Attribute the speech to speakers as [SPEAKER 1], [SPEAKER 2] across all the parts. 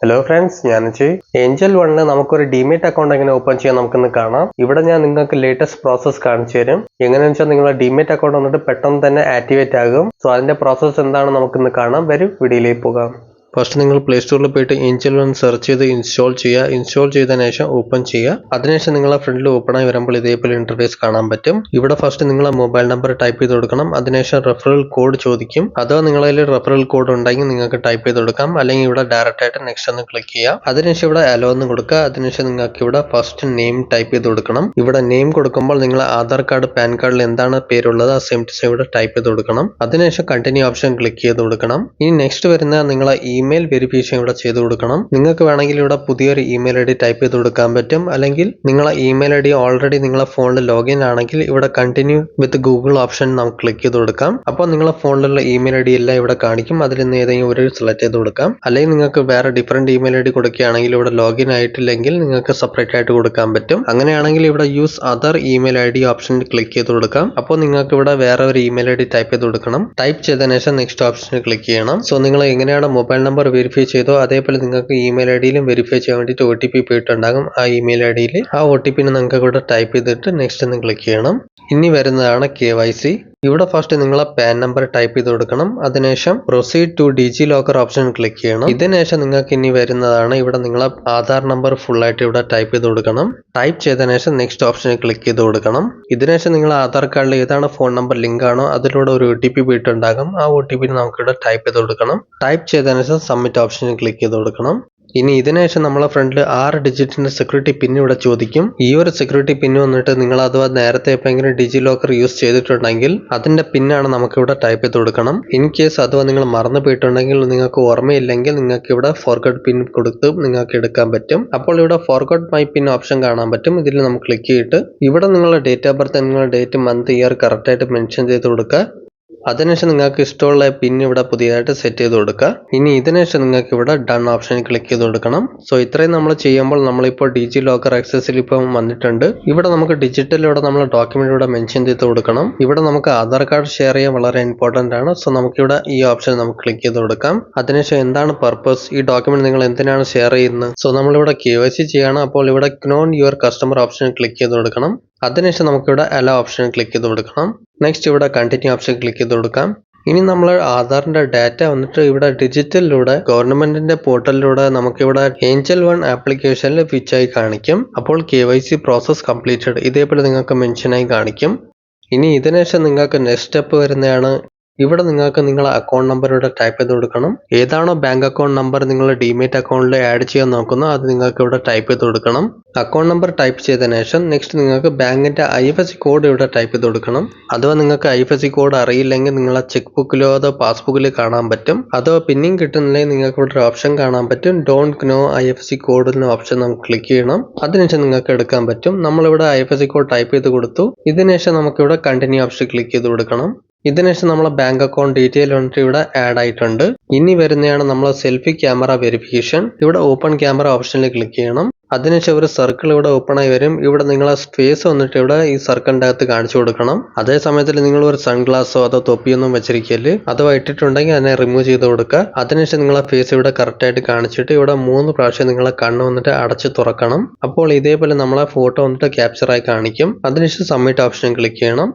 [SPEAKER 1] Hello friends, ഞാൻ Angel വണ്ണിന് നമുക്കൊരു ഡിമേറ്റ് അക്കൗണ്ട് എങ്ങനെ ഓപ്പൺ ചെയ്യാൻ നമുക്കൊന്ന് കാണാം. ഇവിടെ ഞാൻ നിങ്ങൾക്ക് ലേറ്റസ്റ്റ് പ്രോസസ്സ് കാണിച്ചു തരും. എങ്ങനെയാണെന്ന് വെച്ചാൽ നിങ്ങളുടെ ഡിമേറ്റ് അക്കൗണ്ട് വന്നിട്ട് പെട്ടെന്ന് തന്നെ ആക്ടിവേറ്റ് ആകും. സോ അതിന്റെ പ്രോസസ്സ് എന്താണെന്ന് നമുക്കിന്ന് കാണാം. വരും വീഡിയോയിലേക്ക് പോകാം. ഫസ്റ്റ് നിങ്ങൾ പ്ലേ സ്റ്റോറിൽ പോയിട്ട് ഏഞ്ചൽ വൺ സെർച്ച് ചെയ്ത് ഇൻസ്റ്റാൾ ചെയ്യുക. ഇൻസ്റ്റാൾ ചെയ്തതിനു ശേഷം ഓപ്പൺ ചെയ്യുക. അതിനുശേഷം നിങ്ങളെ ഫ്രണ്ടിൽ ഓപ്പൺ ആയി വരുമ്പോൾ ഇതേപോലെ ഇന്റർഫേസ് കാണാൻ പറ്റും. ഇവിടെ ഫസ്റ്റ് നിങ്ങളെ മൊബൈൽ നമ്പർ ടൈപ്പ് ചെയ്ത് കൊടുക്കണം. അതിനുശേഷം റെഫറൽ കോഡ് ചോദിക്കും. അഥവാ നിങ്ങളതിൽ റെഫറൽ കോഡ് ഉണ്ടെങ്കിൽ നിങ്ങൾക്ക് ടൈപ്പ് ചെയ്ത് കൊടുക്കാം. അല്ലെങ്കിൽ ഇവിടെ ഡയറക്റ്റ് ആയിട്ട് നെക്സ്റ്റ് എന്ന് ക്ലിക്ക് ചെയ്യാം. അതിനുശേഷം ഇവിടെ അലോ എന്ന് കൊടുക്കുക. അതിനുശേഷം നിങ്ങൾക്ക് ഇവിടെ ഫസ്റ്റ് നെയിം ടൈപ്പ് ചെയ്ത് കൊടുക്കണം. ഇവിടെ നെയിം കൊടുക്കുമ്പോൾ നിങ്ങൾ ആധാർ കാർഡ് പാൻ കാർഡിൽ എന്താണ് പേരുള്ളത് ആ സെയിം ടു സെയിം ഇവിടെ ടൈപ്പ് ചെയ്ത് കൊടുക്കണം. അതിനുശേഷം കണ്ടിന്യൂ ഓപ്ഷൻ ക്ലിക്ക് ചെയ്ത് കൊടുക്കണം. ഇനി നെക്സ്റ്റ് വരുന്ന നിങ്ങളെ ഇമെയിൽ വെരിഫിക്കേഷൻ ഇവിടെ ചെയ്ത് കൊടുക്കണം. നിങ്ങൾക്ക് വേണമെങ്കിൽ ഇവിടെ പുതിയൊരു ഇമെയിൽ ഐ ഡി ടൈപ്പ് ചെയ്ത് കൊടുക്കാൻ പറ്റും. അല്ലെങ്കിൽ നിങ്ങളെ ഇമെയിൽ ഐ ഡി ഓൾറെഡി നിങ്ങളെ ഫോണിൽ ലോഗിൻ ആണെങ്കിൽ ഇവിടെ കണ്ടിന്യൂ വിത്ത് ഗൂഗിൾ ഓപ്ഷൻ നമുക്ക് ക്ലിക്ക് ചെയ്ത് കൊടുക്കാം. അപ്പോൾ നിങ്ങളെ ഫോണിലുള്ള ഇമെയിൽ ഐ ഡി എല്ലാം ഇവിടെ കാണിക്കും. അതിൽ നിന്ന് ഏതെങ്കിലും ഒരു സെലക്ട് ചെയ്ത് കൊടുക്കാം. അല്ലെങ്കിൽ നിങ്ങൾക്ക് വേറെ ഡിഫറെന്റ് ഇമെയിൽ ഐ ഡി കൊടുക്കുകയാണെങ്കിൽ ഇവിടെ ലോഗിൻ ആയിട്ടില്ലെങ്കിൽ നിങ്ങൾക്ക് സെപ്പറേറ്റ് ആയിട്ട് കൊടുക്കാൻ പറ്റും. അങ്ങനെയാണെങ്കിൽ ഇവിടെ use other email I D ഓപ്ഷനിൽ ക്ലിക്ക് ചെയ്ത് കൊടുക്കാം. അപ്പോൾ നിങ്ങൾക്ക് ഇവിടെ വേറെ ഒരു ഇമെയിൽ ഐ ഡി ടൈപ്പ് ചെയ്ത് കൊടുക്കണം. ടൈപ്പ് ചെയ്തതിനു ശേഷം നെക്സ്റ്റ് ഓപ്ഷനിൽ ക്ലിക്ക് ചെയ്യണം. സോ നിങ്ങൾ എങ്ങനെയാണ് മൊബൈൽ നമ്പർ വെരിഫൈ ചെയ്തോ അതേപോലെ നിങ്ങൾക്ക് ഇമെയിൽ ഐ ഡിയിലും വെരിഫൈ ചെയ്യാൻ വേണ്ടിയിട്ട് OTP പോയിട്ടുണ്ടാകും. ആ ഇമെയിൽ ഐ ഡിയിൽ ആ OTP നിങ്ങൾക്ക് ഇവിടെ ടൈപ്പ് ചെയ്തിട്ട് നെക്സ്റ്റ് എന്ന് ക്ലിക്ക് ചെയ്യണം. ഇനി വരുന്നതാണ് KYC. ഇവിടെ ഫസ്റ്റ് നിങ്ങളെ പാൻ നമ്പർ ടൈപ്പ് ചെയ്ത് കൊടുക്കണം. അതിനുശേഷം proceed to DigiLocker option click ചെയ്യണം. ഇതിനുശേഷം നിങ്ങൾക്ക് ഇനി വരുന്നതാണ് ഇവിടെ നിങ്ങളെ ആധാർ നമ്പർ ഫുൾ ആയിട്ട് ഇവിടെ ടൈപ്പ് ചെയ്ത് കൊടുക്കണം. ടൈപ്പ് ചെയ്തതിനു ശേഷം നെക്സ്റ്റ് ഓപ്ഷനിൽ ക്ലിക്ക് ചെയ്ത് കൊടുക്കണം. ഇതിനുശേഷം നിങ്ങൾ ആധാർ കാർഡിൽ ഏതാണ് ഫോൺ നമ്പർ ലിങ്ക് ആണോ അതിലൂടെ ഒരു OTP പോയിട്ടുണ്ടാകും. ആ OTP നമുക്ക് ഇവിടെ ടൈപ്പ് ചെയ്ത് കൊടുക്കണം. ടൈപ്പ് ചെയ്തതിനു ശേഷം സബ്മിറ്റ് ഓപ്ഷനിൽ ക്ലിക്ക് ചെയ്ത് കൊടുക്കണം. ഇനി ഇതിനുശേഷം നമ്മളെ ഫ്രണ്ടിൽ 6 ഡിജിറ്റിന്റെ സെക്യൂരിറ്റി പിൻ ഇവിടെ ചോദിക്കും. ഈ ഒരു സെക്യൂരിറ്റി പിൻ വന്നിട്ട് നിങ്ങൾ അഥവാ നേരത്തെ എപ്പോഴെങ്കിലും ഡിജി ലോക്കർ യൂസ് ചെയ്തിട്ടുണ്ടെങ്കിൽ അതിന്റെ പിന്നാണ് നമുക്ക് ഇവിടെ ടൈപ്പ് ചെയ്ത് കൊടുക്കണം. ഇൻ കേസ് അഥവാ നിങ്ങൾ മറന്നു പോയിട്ടുണ്ടെങ്കിൽ നിങ്ങൾക്ക് ഓർമ്മയില്ലെങ്കിൽ നിങ്ങൾക്ക് ഇവിടെ ഫോർഗോട്ട് പിൻ കൊടുത്ത് നിങ്ങൾക്ക് എടുക്കാൻ പറ്റും. അപ്പോൾ ഇവിടെ ഫോർഗോട്ട് മൈ പിൻ ഓപ്ഷൻ കാണാൻ പറ്റും. ഇതിൽ നമുക്ക് ക്ലിക്ക് ചെയ്തിട്ട് ഇവിടെ നിങ്ങളുടെ ഡേറ്റ് ഓഫ് ബർത്ത് നിങ്ങളുടെ ഡേറ്റ് മന്ത് ഇയർ കറക്റ്റ് ആയിട്ട് മെൻഷൻ ചെയ്ത് കൊടുക്കുക. അതിനുശേഷം നിങ്ങൾക്ക് ഇഷ്ടമുള്ള പിൻ ഇവിടെ പുതിയതായിട്ട് സെറ്റ് ചെയ്ത് കൊടുക്കുക. ഇനി ഇതിനുശേഷം നിങ്ങൾക്ക് ഇവിടെ ഡൺ ഓപ്ഷനിൽ ക്ലിക്ക് ചെയ്ത് കൊടുക്കണം. സോ ഇത്രയും നമ്മൾ ചെയ്യുമ്പോൾ നമ്മളിപ്പോൾ ഡിജി ലോക്കർ ആക്സസിൽ ഇപ്പം വന്നിട്ടുണ്ട്. ഇവിടെ നമുക്ക് ഡിജിറ്റലിലൂടെ നമ്മൾ ഡോക്യുമെന്റ് ഇവിടെ മെൻഷൻ ചെയ്ത് കൊടുക്കണം. ഇവിടെ നമുക്ക് ആധാർ കാർഡ് ഷെയർ ചെയ്യാൻ വളരെ ഇമ്പോർട്ടന്റ് ആണ്. സോ നമുക്കിവിടെ ഈ ഓപ്ഷൻ നമുക്ക് ക്ലിക്ക് ചെയ്ത് കൊടുക്കാം. അതിനുശേഷം എന്താണ് പർപ്പസ്, ഈ ഡോക്യുമെന്റ് നിങ്ങൾ എന്തിനാണ് ഷെയർ ചെയ്യുന്നത്. സോ നമ്മളിവിടെ KYC ചെയ്യണം. അപ്പോൾ ഇവിടെ non your customer option click ചെയ്ത് കൊടുക്കണം. അതിനുശേഷം നമുക്കിവിടെ അലോ ഓപ്ഷൻ ക്ലിക്ക് ചെയ്ത് കൊടുക്കണം. നെക്സ്റ്റ് ഇവിടെ കണ്ടിന്യൂ ഓപ്ഷൻ ക്ലിക്ക് ചെയ്ത് കൊടുക്കാം. ഇനി നമ്മൾ ആധാറിന്റെ ഡാറ്റ വന്നിട്ട് ഇവിടെ ഡിജിറ്റലിലൂടെ ഗവൺമെന്റിന്റെ പോർട്ടലിലൂടെ നമുക്കിവിടെ ഏഞ്ചൽ വൺ ആപ്ലിക്കേഷനിൽ ഫിച്ചായി കാണിക്കും. അപ്പോൾ KYC പ്രോസസ് കംപ്ലീറ്റഡ് ഇതേപോലെ നിങ്ങൾക്ക് മെൻഷനായി കാണിക്കും. ഇനി ഇതിനുശേഷം നിങ്ങൾക്ക് നെക്സ്റ്റ് സ്റ്റെപ്പ് വരുന്നതാണ്. ഇവിടെ നിങ്ങൾക്ക് നിങ്ങളെ അക്കൗണ്ട് നമ്പർ ഇവിടെ ടൈപ്പ് ചെയ്ത് കൊടുക്കണം. ഏതാണോ ബാങ്ക് അക്കൗണ്ട് നമ്പർ നിങ്ങൾ ഡിമേറ്റ് അക്കൗണ്ടിൽ ആഡ് ചെയ്യാൻ നോക്കുന്നോ അത് നിങ്ങൾക്ക് ഇവിടെ ടൈപ്പ് ചെയ്ത് കൊടുക്കണം. അക്കൗണ്ട് നമ്പർ ടൈപ്പ് ചെയ്തതിനു ശേഷം നെക്സ്റ്റ് നിങ്ങൾക്ക് ബാങ്കിന്റെ IFSC കോഡ് ഇവിടെ ടൈപ്പ് ചെയ്ത് കൊടുക്കണം. അഥവാ നിങ്ങൾക്ക് IFSC കോഡ് അറിയില്ലെങ്കിൽ നിങ്ങളെ ചെക്ക് ബുക്കിലോ അതോ പാസ്ബുക്കിലോ കാണാൻ പറ്റും. അഥവാ പിന്നിങ് കിട്ടുന്നില്ലെങ്കിൽ നിങ്ങൾക്ക് ഇവിടെ ഒരു ഓപ്ഷൻ കാണാൻ പറ്റും. ഡോണ്ട് നോ IFSC കോഡ് എന്ന ഓപ്ഷൻ നമുക്ക് ക്ലിക്ക് ചെയ്യണം. അതിനുശേഷം നിങ്ങൾക്ക് എടുക്കാൻ പറ്റും. നമ്മളിവിടെ IFSC കോഡ് ടൈപ്പ് ചെയ്ത് കൊടുത്തു. ഇതിനുശേഷം നമുക്കിവിടെ കണ്ടിന്യൂ ഓപ്ഷൻ ക്ലിക്ക് ചെയ്ത് കൊടുക്കണം. ഇതിനുശേഷം നമ്മളെ ബാങ്ക് അക്കൗണ്ട് ഡീറ്റെയിൽ വന്നിട്ട് ഇവിടെ ആഡ് ആയിട്ടുണ്ട്. ഇനി വരുന്നതാണ് നമ്മളെ സെൽഫി ക്യാമറ വെരിഫിക്കേഷൻ. ഇവിടെ ഓപ്പൺ ക്യാമറ ഓപ്ഷനിൽ ക്ലിക്ക് ചെയ്യണം. അതിനുശേഷം ഒരു സർക്കിൾ ഇവിടെ ഓപ്പൺ ആയി വരും. ഇവിടെ നിങ്ങളെ ഫേസ് വന്നിട്ട് ഇവിടെ ഈ സർക്കിളിന്റെ അകത്ത് കാണിച്ചു കൊടുക്കണം. അതേ സമയത്തിൽ നിങ്ങൾ ഒരു സൺഗ്ലാസോ അതോ തൊപ്പിയൊന്നും വെച്ചിരിക്കല് അഥവാ ഇട്ടിട്ടുണ്ടെങ്കിൽ അതിനെ റിമൂവ് ചെയ്ത് കൊടുക്കുക. അതിനുശേഷം നിങ്ങളെ ഫേസ് ഇവിടെ കറക്റ്റ് ആയിട്ട് കാണിച്ചിട്ട് ഇവിടെ 3 പ്രാവശ്യം നിങ്ങളെ കണ്ണ് വന്നിട്ട് അടച്ച് തുറക്കണം. അപ്പോൾ ഇതേപോലെ നമ്മളെ ഫോട്ടോ വന്നിട്ട് ക്യാപ്ചർ ആയി കാണിക്കും. അതിനുശേഷം സബ്മിറ്റ് ഓപ്ഷൻ ക്ലിക്ക് ചെയ്യണം.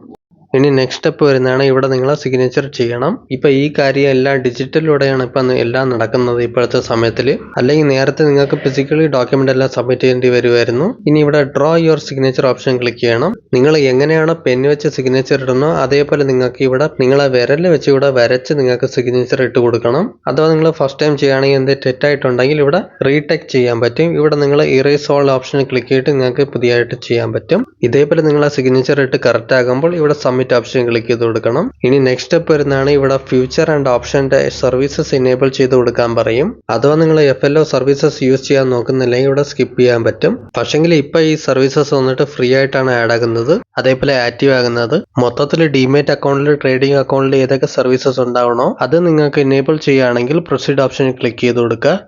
[SPEAKER 1] ഇനി നെക്സ്റ്റ് സ്റ്റെപ്പ് വരുന്നതാണ് ഇവിടെ നിങ്ങൾ സിഗ്നേച്ചർ ചെയ്യണം. ഇപ്പൊ ഈ കാര്യം എല്ലാം ഡിജിറ്റലിലൂടെയാണ് ഇപ്പൊ എല്ലാം നടക്കുന്നത് ഇപ്പോഴത്തെ സമയത്തിൽ. അല്ലെങ്കിൽ നേരത്തെ നിങ്ങൾക്ക് ഫിസിക്കലി ഡോക്യുമെന്റ് എല്ലാം സബ്മിറ്റ് ചെയ്യേണ്ടി വരുമായിരുന്നു. ഇനി ഇവിടെ draw your signature option click ചെയ്യണം. നിങ്ങൾ എങ്ങനെയാണ് പെൻ വെച്ച് സിഗ്നേച്ചർ ഇടുന്നോ അതേപോലെ നിങ്ങൾക്ക് ഇവിടെ നിങ്ങളെ വിരലിൽ വെച്ച് ഇവിടെ വരച്ച് നിങ്ങൾക്ക് സിഗ്നേച്ചർ ഇട്ട് കൊടുക്കണം. അഥവാ നിങ്ങൾ ഫസ്റ്റ് ടൈം ചെയ്യുകയാണെങ്കിൽ എന്ത് തെറ്റായിട്ടുണ്ടെങ്കിൽ ഇവിടെ റീടെക്ക് ചെയ്യാൻ പറ്റും. ഇവിടെ നിങ്ങൾ ഇറേസ് ഓൾ ഓപ്ഷൻ ക്ലിക്ക് ചെയ്തിട്ട് നിങ്ങൾക്ക് പുതിയതായിട്ട് ചെയ്യാൻ പറ്റും. ഇതേപോലെ നിങ്ങളെ സിഗ്നേച്ചർ ഇട്ട് കറക്റ്റ് ആകുമ്പോൾ ഇവിടെ സബ്മിറ്റ് ഓപ്ഷൻ ക്ലിക്ക് ചെയ്ത് കൊടുക്കണം. ഇനി നെക്സ്റ്റ് സ്റ്റെപ്പ് വരുന്നതാണ് ഇവിടെ ഫ്യൂച്ചർ ആൻഡ് ഓപ്ഷന്റെ സർവീസസ് എനേബിൾ ചെയ്ത് കൊടുക്കാൻ പറയും. അഥവാ നിങ്ങൾ FLO സർവീസസ് യൂസ് ചെയ്യാൻ നോക്കുന്നില്ലെങ്കിൽ ഇവിടെ സ്കിപ്പ് ചെയ്യാൻ പറ്റും. പക്ഷെങ്കിൽ ഇപ്പൊ ഈ സർവീസസ് വന്നിട്ട് ഫ്രീ ആയിട്ടാണ് ആഡ് ആകുന്നത്, അതേപോലെ ആക്റ്റീവ് ആകുന്നത്. മൊത്തത്തിൽ ഡിമേറ്റ് അക്കൗണ്ടിൽ ട്രേഡിംഗ് അക്കൗണ്ടിൽ ഏതൊക്കെ സർവീസസ് ഉണ്ടാവണോ അത് നിങ്ങൾക്ക് എനേബിൾ ചെയ്യുകയാണെങ്കിൽ പ്രൊസീഡ് ഓപ്ഷനിൽ ക്ലിക്ക് ചെയ്ത് കൊടുക്കുക.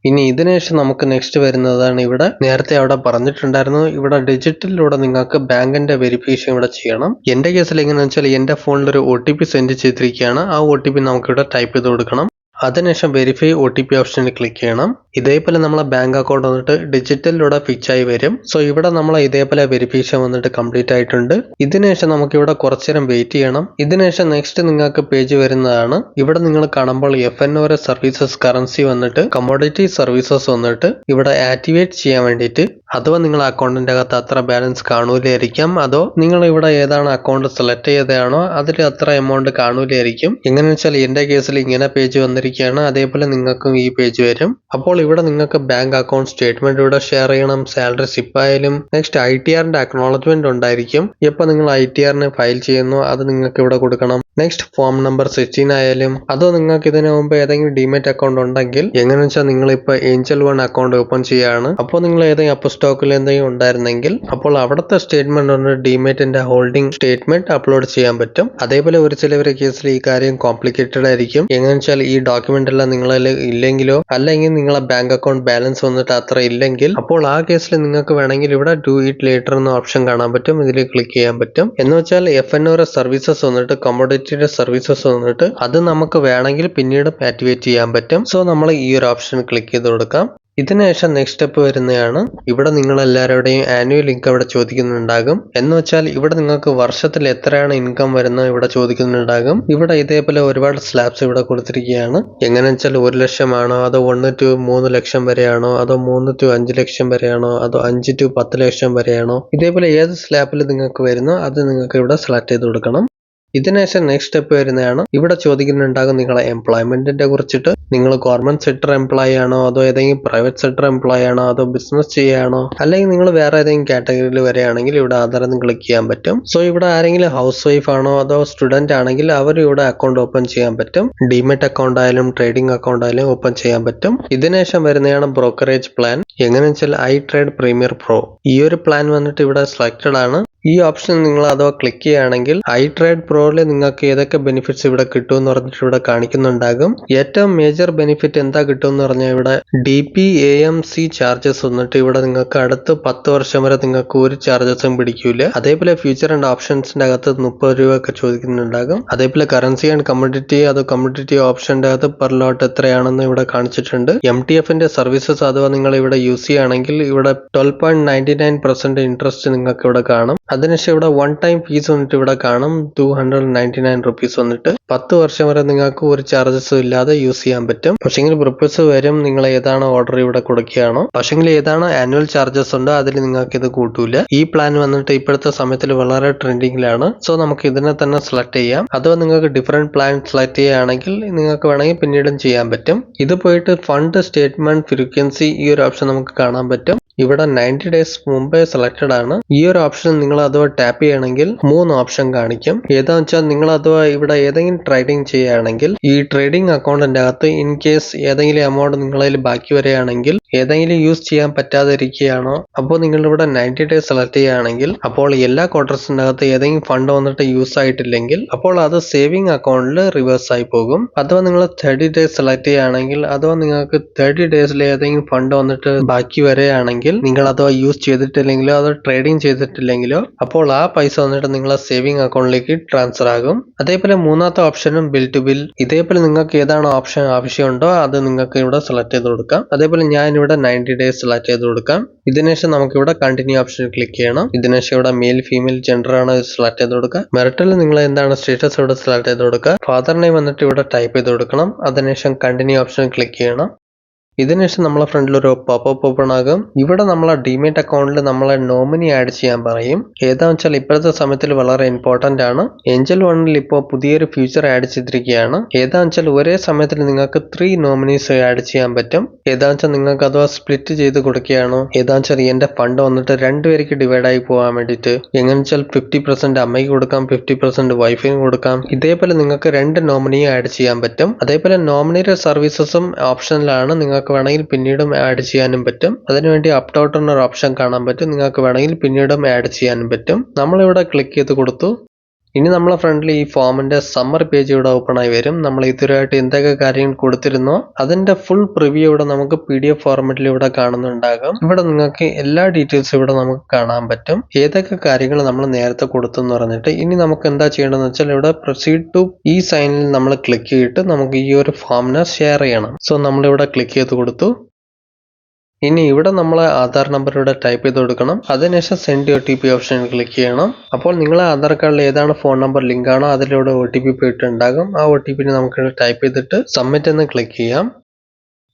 [SPEAKER 1] ഇനി ഇതിനുശേഷം നമുക്ക് നെക്സ്റ്റ് വരുന്നതാണ് ഇവിടെ നേരത്തെ അവിടെ പറഞ്ഞിട്ടുണ്ടായിരുന്നു ഇവിടെ ഡിജിറ്റലിലൂടെ നിങ്ങൾക്ക് ബാങ്കിന്റെ വെരിഫിക്കേഷൻ ഇവിടെ ചെയ്യണം. എന്റെ കേസിൽ എങ്ങനെയാണെന്ന് വെച്ചാൽ എന്റെ ഫോണിൽ ഒരു OTP സെൻഡ് ചെയ്തിരിക്കുകയാണ്. ആ OTP നമുക്ക് ഇവിടെ ടൈപ്പ് ചെയ്ത് കൊടുക്കണം. അതിനുശേഷം വെരിഫൈ OTP ഓപ്ഷനിൽ ക്ലിക്ക് ചെയ്യണം. ഇതേപോലെ നമ്മളെ ബാങ്ക് അക്കൗണ്ട് വന്നിട്ട് ഡിജിറ്റലിലൂടെ ഫിക്സ് ആയി വരും. സോ ഇവിടെ നമ്മൾ ഇതേപോലെ വെരിഫിക്കേഷൻ വന്നിട്ട് കംപ്ലീറ്റ് ആയിട്ടുണ്ട്. ഇതിനുശേഷം നമുക്ക് ഇവിടെ കുറച്ചു നേരം വെയിറ്റ് ചെയ്യണം. ഇതിനുശേഷം നെക്സ്റ്റ് നിങ്ങൾക്ക് പേജ് വരുന്നതാണ്. ഇവിടെ നിങ്ങൾ കാണുമ്പോൾ FNORS സർവീസസ് കറൻസി വന്നിട്ട് കമ്മോഡിറ്റി സർവീസസ് വന്നിട്ട് ഇവിടെ ആക്ടിവേറ്റ് ചെയ്യാൻ വേണ്ടിയിട്ട് അഥവാ നിങ്ങൾ അക്കൗണ്ടിന്റെ അകത്ത് അത്ര ബാലൻസ് കാണൂലായിരിക്കാം, അതോ നിങ്ങൾ ഇവിടെ ഏതാണ് അക്കൗണ്ട് സെലക്ട് ചെയ്തതാണോ അതിൽ അത്ര എമൗണ്ട് കാണൂലായിരിക്കും. എങ്ങനെയാണെന്ന് വെച്ചാൽ എന്റെ കേസിൽ ഇങ്ങനെ പേജ് വന്നിരിക്കുകയാണ്. അതേപോലെ നിങ്ങൾക്കും ഈ പേജ് വരും. അപ്പോൾ ഇവിടെ നിങ്ങൾക്ക് ബാങ്ക് അക്കൗണ്ട് സ്റ്റേറ്റ്മെന്റ് ഇവിടെ ഷെയർ ചെയ്യണം. സാലറി സ്ലിപ്പ് ആയാലും നെക്സ്റ്റ് ITRന്റെ അക്നോളജ്മെന്റ് ഉണ്ടായിരിക്കും. എപ്പോൾ നിങ്ങൾ ITRന് ഫയൽ ചെയ്യുന്നു അത് നിങ്ങൾക്ക് ഇവിടെ കൊടുക്കണം. നെക്സ്റ്റ് ഫോം നമ്പർ 16 ആയാലും അതോ നിങ്ങൾക്ക് ഇതിനു മുമ്പ് ഏതെങ്കിലും ഡിമാറ്റ് അക്കൗണ്ട് ഉണ്ടെങ്കിൽ എങ്ങനെയാണെന്ന് വെച്ചാൽ നിങ്ങൾ ഇപ്പോൾ ഏഞ്ചൽ വൺ അക്കൗണ്ട് ഓപ്പൺ ചെയ്യാണ്. അപ്പോൾ നിങ്ങൾ ഏതെങ്കിലും അപ്പ് സ്റ്റോക്കിൽ എന്തെങ്കിലും ഉണ്ടായിരുന്നെങ്കിൽ അപ്പോൾ അവിടുത്തെ സ്റ്റേറ്റ്മെന്റ് ഉണ്ട് ഡിമാറ്റിന്റെ ഹോൾഡിംഗ് സ്റ്റേറ്റ്മെന്റ് അപ്ലോഡ് ചെയ്യാൻ പറ്റും. അതേപോലെ ഒരു ചിലവരുടെ കേസിൽ ഈ കാര്യം കോംപ്ലിക്കേറ്റഡ് ആയിരിക്കും. എങ്ങനെയാണെന്ന് വെച്ചാൽ ഈ ഡോക്യുമെന്റ് എല്ലാം നിങ്ങളിൽ ഇല്ലെങ്കിലോ അല്ലെങ്കിൽ നിങ്ങളെ ബാങ്ക് അക്കൗണ്ട് ബാലൻസ് വന്നിട്ട് അത്ര ഇല്ലെങ്കിൽ അപ്പോൾ ആ കേസിൽ നിങ്ങൾക്ക് വേണമെങ്കിൽ ഇവിടെ ഡു ഇറ്റ് ലേറ്റർ എന്ന ഓപ്ഷൻ കാണാൻ പറ്റും. ഇതിൽ ക്ലിക്ക് ചെയ്യാൻ പറ്റും. എന്ന് വെച്ചാൽ FNORS സർവീസസ് വന്നിട്ട് കമ്മോഡിറ്റിയുടെ സർവീസസ് വന്നിട്ട് അത് നമുക്ക് വേണമെങ്കിൽ പിന്നീട് ആക്ടിവേറ്റ് ചെയ്യാൻ പറ്റും. സോ നമ്മൾ ഈ ഒരു ഓപ്ഷൻ ക്ലിക്ക് ചെയ്ത് കൊടുക്കാം. ഇതിനുശേഷം നെക്സ്റ്റ് സ്റ്റെപ്പ് വരുന്നതാണ്. ഇവിടെ നിങ്ങൾ എല്ലാവരുടെയും ആനുവൽ ഇൻകം ഇവിടെ ചോദിക്കുന്നുണ്ടാകും. എന്ന് വെച്ചാൽ ഇവിടെ നിങ്ങൾക്ക് വർഷത്തിൽ എത്രയാണ് ഇൻകം വരുന്നത് ഇവിടെ ചോദിക്കുന്നുണ്ടാകും. ഇവിടെ ഇതേപോലെ ഒരുപാട് സ്ലാബ്സ് ഇവിടെ കൊടുത്തിരിക്കുകയാണ്. എങ്ങനെയാണെന്ന് വെച്ചാൽ 1 ലക്ഷമാണോ അതോ 1 to 3 ലക്ഷം വരെയാണോ അതോ 3 to 5 ലക്ഷം വരെയാണോ അതോ 5 to 10 ലക്ഷം വരെയാണോ, ഇതേപോലെ ഏത് സ്ലാബിൽ നിങ്ങൾക്ക് വരുന്നോ അത് നിങ്ങൾക്ക് ഇവിടെ സെലക്ട് ചെയ്ത് കൊടുക്കണം. ഇതിനുശേഷം നെക്സ്റ്റ് സ്റ്റെപ്പ് വരുന്നതാണ്. ഇവിടെ ചോദിക്കുന്നുണ്ടാകും നിങ്ങളെ എംപ്ലോയ്മെന്റിന്റെ കുറിച്ചിട്ട്. നിങ്ങൾ ഗവൺമെന്റ് സെക്ടർ എംപ്ലോയി ആണോ അതോ ഏതെങ്കിലും പ്രൈവറ്റ് സെക്ടർ എംപ്ലോയി ആണോ അതോ ബിസിനസ് ചെയ്യാണോ അല്ലെങ്കിൽ നിങ്ങൾ വേറെ ഏതെങ്കിലും കാറ്റഗറിയിൽ വരികയാണെങ്കിൽ ഇവിടെ ആധാരം ക്ലിക്ക് ചെയ്യാൻ പറ്റും. സോ ഇവിടെ ആരെങ്കിലും ഹൗസ് വൈഫ് ആണോ അതോ സ്റ്റുഡന്റ് ആണെങ്കിൽ അവർ ഇവിടെ അക്കൗണ്ട് ഓപ്പൺ ചെയ്യാൻ പറ്റും. ഡിമെറ്റ് അക്കൗണ്ട് ആയാലും ട്രേഡിംഗ് അക്കൗണ്ട് ആയാലും ഓപ്പൺ ചെയ്യാൻ പറ്റും. ഇതിനുശേഷം വരുന്നതാണ് ബ്രോക്കറേജ് പ്ലാൻ. എങ്ങനെയാണെന്ന് വെച്ചാൽ iTrade Premier Pro. ഈ ഒരു പ്ലാൻ വന്നിട്ട് ഇവിടെ സെലക്റ്റഡ് ആണ്. ഈ ഓപ്ഷൻ നിങ്ങൾ അഥവാ ക്ലിക്ക് ചെയ്യുകയാണെങ്കിൽ iTrade Proയിൽ നിങ്ങൾക്ക് ഏതൊക്കെ ബെനിഫിറ്റ്സ് ഇവിടെ കിട്ടും എന്ന് പറഞ്ഞിട്ട് ഇവിടെ കാണിക്കുന്നുണ്ടാകും. ഏറ്റവും മേജർ ബെനിഫിറ്റ് എന്താ കിട്ടും എന്ന് പറഞ്ഞാൽ ഇവിടെ DPAMC ചാർജസ് വന്നിട്ട് ഇവിടെ നിങ്ങൾക്ക് അടുത്ത് 10 വർഷം വരെ നിങ്ങൾക്ക് ഒരു ചാർജസും പിടിക്കൂല. അതേപോലെ ഫ്യൂച്ചർ ആൻഡ് ഓപ്ഷൻസിന്റെ അകത്ത് 30 രൂപ ഒക്കെ ചോദിക്കുന്നുണ്ടാകും. അതേപോലെ കറൻസി ആൻഡ് കമ്മോഡിറ്റി അത് കമ്മോഡിറ്റി ഓപ്ഷന്റെ അകത്ത് പെർ ലോട്ട് എത്രയാണെന്ന് ഇവിടെ കാണിച്ചിട്ടുണ്ട്. MTFന്റെ സർവീസസ് അഥവാ നിങ്ങൾ ഇവിടെ യൂസ് ചെയ്യുകയാണെങ്കിൽ ഇവിടെ 12.99% ഇൻട്രസ്റ്റ് നിങ്ങൾക്ക് ഇവിടെ കാണും. അതിനുശേഷം ഇവിടെ വൺ ടൈം ഫീസ് വന്നിട്ട് ഇവിടെ കാണും 299 റുപ്പീസ് വന്നിട്ട് 10 വർഷം വരെ നിങ്ങൾക്ക് ഒരു ചാർജസും ഇല്ലാതെ യൂസ് ചെയ്യാൻ പറ്റും. പക്ഷെങ്കിൽ റുപ്പീസ് വരും നിങ്ങൾ ഏതാണ് ഓർഡർ ഇവിടെ കൊടുക്കുകയാണോ. പക്ഷെങ്കിൽ ഏതാണ് ആനുവൽ ചാർജസ് ഉണ്ടോ അതിൽ നിങ്ങൾക്ക് ഇത് കൂട്ടൂല. ഈ പ്ലാൻ വന്നിട്ട് ഇപ്പോഴത്തെ സമയത്തിൽ വളരെ ട്രെൻഡിങ്ങിലാണ്. സോ നമുക്ക് ഇതിനെ തന്നെ സെലക്ട് ചെയ്യാം. അഥവാ നിങ്ങൾക്ക് ഡിഫറെന്റ് പ്ലാൻ സെലക്ട് ചെയ്യുകയാണെങ്കിൽ നിങ്ങൾക്ക് വേണമെങ്കിൽ പിന്നീടും ചെയ്യാൻ പറ്റും. ഇത് പോയിട്ട് ഫണ്ട് സ്റ്റേറ്റ്മെന്റ് ഫ്രീക്വൻസി ഈ ഒരു ഓപ്ഷൻ നമുക്ക് കാണാൻ പറ്റും. ഇവിടെ 90 ഡേയ്സ് മുമ്പേ സെലക്റ്റഡ് ആണ്. ഈ ഒരു ഓപ്ഷൻ നിങ്ങൾ അഥവാ ടാപ്പ് ചെയ്യണമെങ്കിൽ 3 ഓപ്ഷൻ കാണിക്കും. ഏതാന്ന് വെച്ചാൽ നിങ്ങൾ അഥവാ ഇവിടെ ഏതെങ്കിലും ട്രേഡിംഗ് ചെയ്യുകയാണെങ്കിൽ ഈ ട്രേഡിംഗ് അക്കൗണ്ടിന്റെ അകത്ത് ഇൻ കേസ് ഏതെങ്കിലും എമൗണ്ട് നിങ്ങളിൽ ബാക്കി വരികയാണെങ്കിൽ ഏതെങ്കിലും യൂസ് ചെയ്യാൻ പറ്റാതെ ഇരിക്കുകയാണോ അപ്പോൾ നിങ്ങൾ ഇവിടെ 90 ഡേയ്സ് സെലക്ട് ചെയ്യുകയാണെങ്കിൽ അപ്പോൾ എല്ലാ ക്വാർട്ടേഴ്സിന്റെ അകത്ത് ഏതെങ്കിലും ഫണ്ട് വന്നിട്ട് യൂസ് ആയിട്ടില്ലെങ്കിൽ അപ്പോൾ അത് സേവിംഗ് അക്കൗണ്ടിൽ റിവേഴ്സ് ആയി പോകും. അഥവാ നിങ്ങൾ 30 ഡേയ്സ് സെലക്ട് ചെയ്യുകയാണെങ്കിൽ അഥവാ നിങ്ങൾക്ക് 30 ഡേയ്സിൽ ഏതെങ്കിലും ഫണ്ട് വന്നിട്ട് ബാക്കി വരികയാണെങ്കിൽ നിങ്ങൾ അഥവാ യൂസ് ചെയ്തിട്ടില്ലെങ്കിലോ അതോ ട്രേഡിംഗ് ചെയ്തിട്ടില്ലെങ്കിലോ അപ്പോൾ ആ പൈസ വന്നിട്ട് നിങ്ങളെ സേവിംഗ് അക്കൗണ്ടിലേക്ക് ട്രാൻസ്ഫർ ആകും. അതേപോലെ മൂന്നാമത്തെ ഓപ്ഷനും ബിൽ ടു ബിൽ. ഇതേപോലെ നിങ്ങൾക്ക് ഏതാണോ ഓപ്ഷൻ ആവശ്യമുണ്ടോ അത് നിങ്ങൾക്ക് ഇവിടെ സെലക്ട് ചെയ്ത് കൊടുക്കാം. അതേപോലെ ഞാൻ ഇവിടെ 90 ഡേയ്സ് സെലക്ട് ചെയ്ത് കൊടുക്കാം. ഇതിനുശേഷം നമുക്ക് ഇവിടെ കണ്ടിന്യൂ ഓപ്ഷൻ ക്ലിക്ക് ചെയ്യണം. ഇതിനുശേഷം ഇവിടെ മെയിൽ ഫീമെയിൽ ജെൻഡർ ആണ് സെലക്ട് ചെയ്ത് കൊടുക്കുക. മെറിറ്റൽ നിങ്ങൾ എന്താണ് സ്റ്റേറ്റസ് ഇവിടെ സെലക്ട് ചെയ്ത് കൊടുക്കുക. ഫാദർ നെയിം വന്നിട്ട് ഇവിടെ ടൈപ്പ് ചെയ്ത് കൊടുക്കണം. അതിനുശേഷം കണ്ടിന്യൂ ഓപ്ഷൻ ക്ലിക്ക് ചെയ്യണം. ഇതിനുശേഷം നമ്മളെ ഫ്രണ്ടിൽ ഒരു പോപ്പപ്പ് ഓപ്പൺ ആകും. ഇവിടെ നമ്മളെ ഡിമേറ്റ് അക്കൗണ്ടിൽ നമ്മളെ നോമിനി ആഡ് ചെയ്യാൻ പറയും. ഏതാണെന്ന് വെച്ചാൽ ഇപ്പോഴത്തെ സമയത്തിൽ വളരെ ഇമ്പോർട്ടന്റ് ആണ്. ഏഞ്ചൽ വണ്ണിൽ ഇപ്പോൾ പുതിയൊരു ഫീച്ചർ ആഡ് ചെയ്തിരിക്കുകയാണ്. ഏതാണെന്ന് വെച്ചാൽ ഒരേ സമയത്തിൽ നിങ്ങൾക്ക് 3 നോമിനീസ് ആഡ് ചെയ്യാൻ പറ്റും. ഏതാണെന്ന് വെച്ചാൽ നിങ്ങൾക്ക് അഥവാ സ്പ്ലിറ്റ് ചെയ്ത് കൊടുക്കുകയാണോ. ഏതാണെന്ന് വെച്ചാൽ എന്റെ ഫണ്ട് വന്നിട്ട് 2 പേർക്ക് ഡിവൈഡ് ആയി പോകാൻ വേണ്ടിയിട്ട് എങ്ങനെ വെച്ചാൽ 50% അമ്മയ്ക്ക് കൊടുക്കാം, 50% വൈഫിന് കൊടുക്കാം. ഇതേപോലെ നിങ്ങൾക്ക് 2 നോമിനിയെ ആഡ് ചെയ്യാൻ പറ്റും. അതേപോലെ നോമിനേറ്റഡ് സർവീസസും ഓപ്ഷനിലാണ്. നിങ്ങൾക്ക് വേണമെങ്കിൽ പിന്നീടും ആഡ് ചെയ്യാനും പറ്റും. അതിനുവേണ്ടി അപ് ഡൗട്ട് എന്നൊരു ഓപ്ഷൻ കാണാൻ പറ്റും. നിങ്ങൾക്ക് വേണമെങ്കിൽ പിന്നീടും ആഡ് ചെയ്യാനും പറ്റും. നമ്മളിവിടെ ക്ലിക്ക് ചെയ്ത് കൊടുത്തു. ഇനി നമ്മളെ ഫ്രണ്ടിൽ ഈ ഫോമിന്റെ സമ്മറി പേജ് ഇവിടെ ഓപ്പൺ ആയി വരും. നമ്മൾ ഇതുവരെയായിട്ട് എന്തൊക്കെ കാര്യങ്ങൾ കൊടുത്തിരുന്നോ അതിന്റെ ഫുൾ പ്രിവ്യൂ ഇവിടെ നമുക്ക് PDF ഫോർമാറ്റിൽ ഇവിടെ കാണുന്നുണ്ടാകും. ഇവിടെ നിങ്ങൾക്ക് എല്ലാ ഡീറ്റെയിൽസും ഇവിടെ നമുക്ക് കാണാൻ പറ്റും. ഏതൊക്കെ കാര്യങ്ങൾ നമ്മൾ നേരത്തെ കൊടുത്തു എന്ന് പറഞ്ഞിട്ട് ഇനി നമുക്ക് എന്താ ചെയ്യേണ്ടതെന്ന് വെച്ചാൽ ഇവിടെ പ്രൊസീഡ് ടു ഈ സൈനിൽ നമ്മൾ ക്ലിക്ക് ചെയ്തിട്ട് നമുക്ക് ഈ ഒരു ഫോമിനെ ഷെയർ ചെയ്യണം. സോ നമ്മളിവിടെ ക്ലിക്ക് ചെയ്ത് കൊടുത്തു. ഇനി ഇവിടെ നമ്മൾ ആധാർ നമ്പർ ഇവിടെ ടൈപ്പ് ചെയ്ത് കൊടുക്കണം. അതിനുശേഷം സെൻഡ് OTP ഓപ്ഷനിൽ ക്ലിക്ക് ചെയ്യണം. അപ്പോൾ നിങ്ങളെ ആധാർ കാർഡിൽ ഏതാണ് ഫോൺ നമ്പർ ലിങ്ക് ആണോ അതിലൂടെ OTP പോയിട്ടുണ്ടാകും. ആ OTP നമുക്ക് ടൈപ്പ് ചെയ്തിട്ട് സബ്മിറ്റ് എന്ന് ക്ലിക്ക് ചെയ്യാം.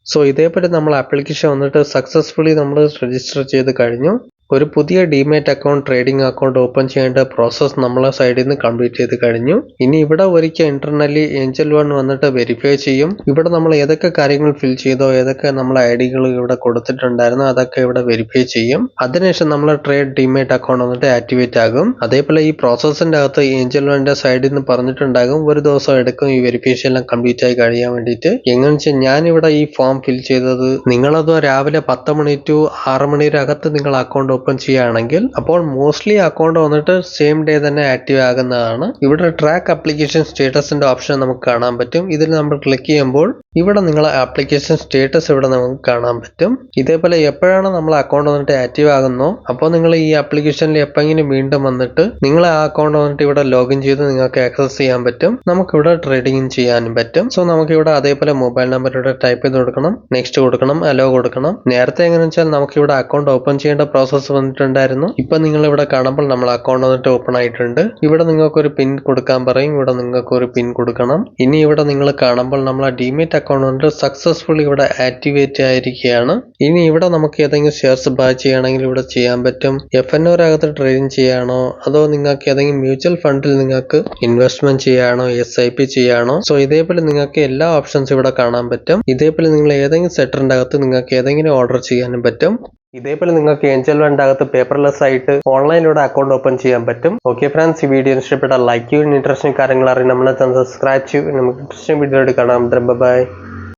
[SPEAKER 1] സോ ഇതേപോലെ നമ്മൾ ആപ്ലിക്കേഷൻ വന്നിട്ട് സക്സസ്ഫുള്ളി നമ്മൾ രജിസ്റ്റർ ചെയ്ത് കഴിഞ്ഞു. ഒരു പുതിയ demat account trading account open ചെയ്യേണ്ട പ്രോസസ് നമ്മളെ സൈഡിൽ നിന്ന് കംപ്ലീറ്റ് ചെയ്ത് കഴിഞ്ഞു. ഇനി ഇവിടെ ഒരിക്കൽ ഇന്റർണലി ഏഞ്ചൽ വൺ വന്നിട്ട് വെരിഫൈ ചെയ്യും. ഇവിടെ നമ്മൾ ഏതൊക്കെ കാര്യങ്ങൾ ഫിൽ ചെയ്തോ ഏതൊക്കെ നമ്മൾ ഐഡികൾ ഇവിടെ കൊടുത്തിട്ടുണ്ടായിരുന്നോ അതൊക്കെ ഇവിടെ വെരിഫൈ ചെയ്യും. അതിനുശേഷം നമ്മളെ ട്രേഡ് ഡിമാറ്റ് അക്കൗണ്ട് വന്നിട്ട് ആക്ടിവേറ്റ് ആകും. അതേപോലെ ഈ പ്രോസസ്സിന്റെ അകത്ത് ഏഞ്ചൽ വണ്ണിന്റെ സൈഡിൽ നിന്ന് പറഞ്ഞിട്ടുണ്ടാകും ഒരു ദിവസം എടുക്കും ഈ വെരിഫിക്കേഷൻ എല്ലാം കംപ്ലീറ്റ് ആയി കഴിയാൻ വേണ്ടിയിട്ട്. എങ്ങനെയാണെന്ന് വെച്ചാൽ ഞാനിവിടെ ഈ ഫോം ഫിൽ ചെയ്തത് നിങ്ങളത് രാവിലെ 10 മണി ടു 6 മണിയുടെ അകത്ത് നിങ്ങൾ അക്കൗണ്ട് ഓപ്പൺ ചെയ്യുകയാണെങ്കിൽ അപ്പോൾ മോസ്റ്റ്ലി അക്കൗണ്ട് വന്നിട്ട് സെയിം ഡേ തന്നെ ആക്റ്റീവ് ആകുന്നതാണ്. ഇവിടെ ട്രാക്ക് ആപ്ലിക്കേഷൻ സ്റ്റേറ്റസിന്റെ ഓപ്ഷൻ നമുക്ക് കാണാൻ പറ്റും. ഇതിൽ നമ്മൾ ക്ലിക്ക് ചെയ്യുമ്പോൾ ഇവിടെ നിങ്ങളെ ആപ്ലിക്കേഷൻ സ്റ്റേറ്റസ് ഇവിടെ നമുക്ക് കാണാൻ പറ്റും. ഇതേപോലെ എപ്പോഴാണ് നമ്മൾ അക്കൗണ്ട് വന്നിട്ട് ആക്റ്റീവ് ആകുന്നോ അപ്പോൾ നിങ്ങൾ ഈ ആപ്ലിക്കേഷനിൽ എപ്പോഴെങ്കിലും വീണ്ടും വന്നിട്ട് നിങ്ങൾ ആ അക്കൗണ്ട് വന്നിട്ട് ഇവിടെ ലോഗിൻ ചെയ്ത് നിങ്ങൾക്ക് ആക്സസ് ചെയ്യാൻ പറ്റും. നമുക്ക് ഇവിടെ ട്രേഡിംഗ് ചെയ്യാനും പറ്റും. സോ നമുക്ക് ഇവിടെ അതേപോലെ മൊബൈൽ നമ്പർ ഇവിടെ ടൈപ്പ് ചെയ്ത് കൊടുക്കണം, നെക്സ്റ്റ് കൊടുക്കണം, അലോ കൊടുക്കണം. നേരത്തെ എങ്ങനെയാണെന്ന് വെച്ചാൽ നമുക്ക് ഇവിടെ അക്കൗണ്ട് ഓപ്പൺ ചെയ്യേണ്ട പ്രോസസ് വന്നിട്ടുണ്ടായിരുന്നു. ഇപ്പൊ നിങ്ങൾ ഇവിടെ കാണുമ്പോൾ നമ്മൾ അക്കൗണ്ട് വന്നിട്ട് ഓപ്പൺ ആയിട്ടുണ്ട്. ഇവിടെ നിങ്ങൾക്ക് ഒരു പിൻ കൊടുക്കാൻ പറയും. ഇവിടെ നിങ്ങൾക്ക് ഒരു പിൻ കൊടുക്കണം. ഇനി ഇവിടെ നിങ്ങൾ കാണുമ്പോൾ നമ്മളെ ഡിമാറ്റ് അക്കൗണ്ട് വന്നിട്ട് സക്സസ്ഫുള്ളി ഇവിടെ ആക്ടിവേറ്റ് ആയിരിക്കുകയാണ്. ഇനി ഇവിടെ നമുക്ക് ഏതെങ്കിലും ഷെയർസ് ബൈ ചെയ്യണമെങ്കിൽ ഇവിടെ ചെയ്യാൻ പറ്റും. FNOരകത്ത് ട്രേഡിംഗ് ചെയ്യാണോ അതോ നിങ്ങൾക്ക് ഏതെങ്കിലും മ്യൂച്വൽ ഫണ്ടിൽ നിങ്ങൾക്ക് ഇൻവെസ്റ്റ്മെന്റ് ചെയ്യാണോ SIP ചെയ്യാണോ. സോ ഇതേപോലെ നിങ്ങൾക്ക് എല്ലാ ഓപ്ഷൻസ് ഇവിടെ കാണാൻ പറ്റും. ഇതേപോലെ നിങ്ങൾ ഏതെങ്കിലും സെക്ടറിന്റെ അകത്ത് നിങ്ങൾക്ക് ഏതെങ്കിലും ഓർഡർ ചെയ്യാനും പറ്റും. ഇതേപോലെ നിങ്ങൾക്ക് ഏഞ്ചൽ വണ്ണിന്റെ അകത്ത് പേപ്പർലെസ് ആയിട്ട് ഓൺലൈനിലൂടെ അക്കൗണ്ട് ഓപ്പൺ ചെയ്യാൻ പറ്റും. ഓക്കെ ഫ്രണ്ട്സ്, ഈ വീഡിയോ ഇഷ്ടപ്പെട്ടാൽ ലൈക്ക് ചെയ്യും. ഇൻട്രസ്റ്റിംഗ് കാര്യങ്ങൾ അറിയാൻ നമ്മളെ സബ്സ്ക്രൈബ് ചെയ്യും. നമുക്ക് ഇൻട്രസ്റ്റിംഗ് വീഡിയോ കാണാം. ബൈ.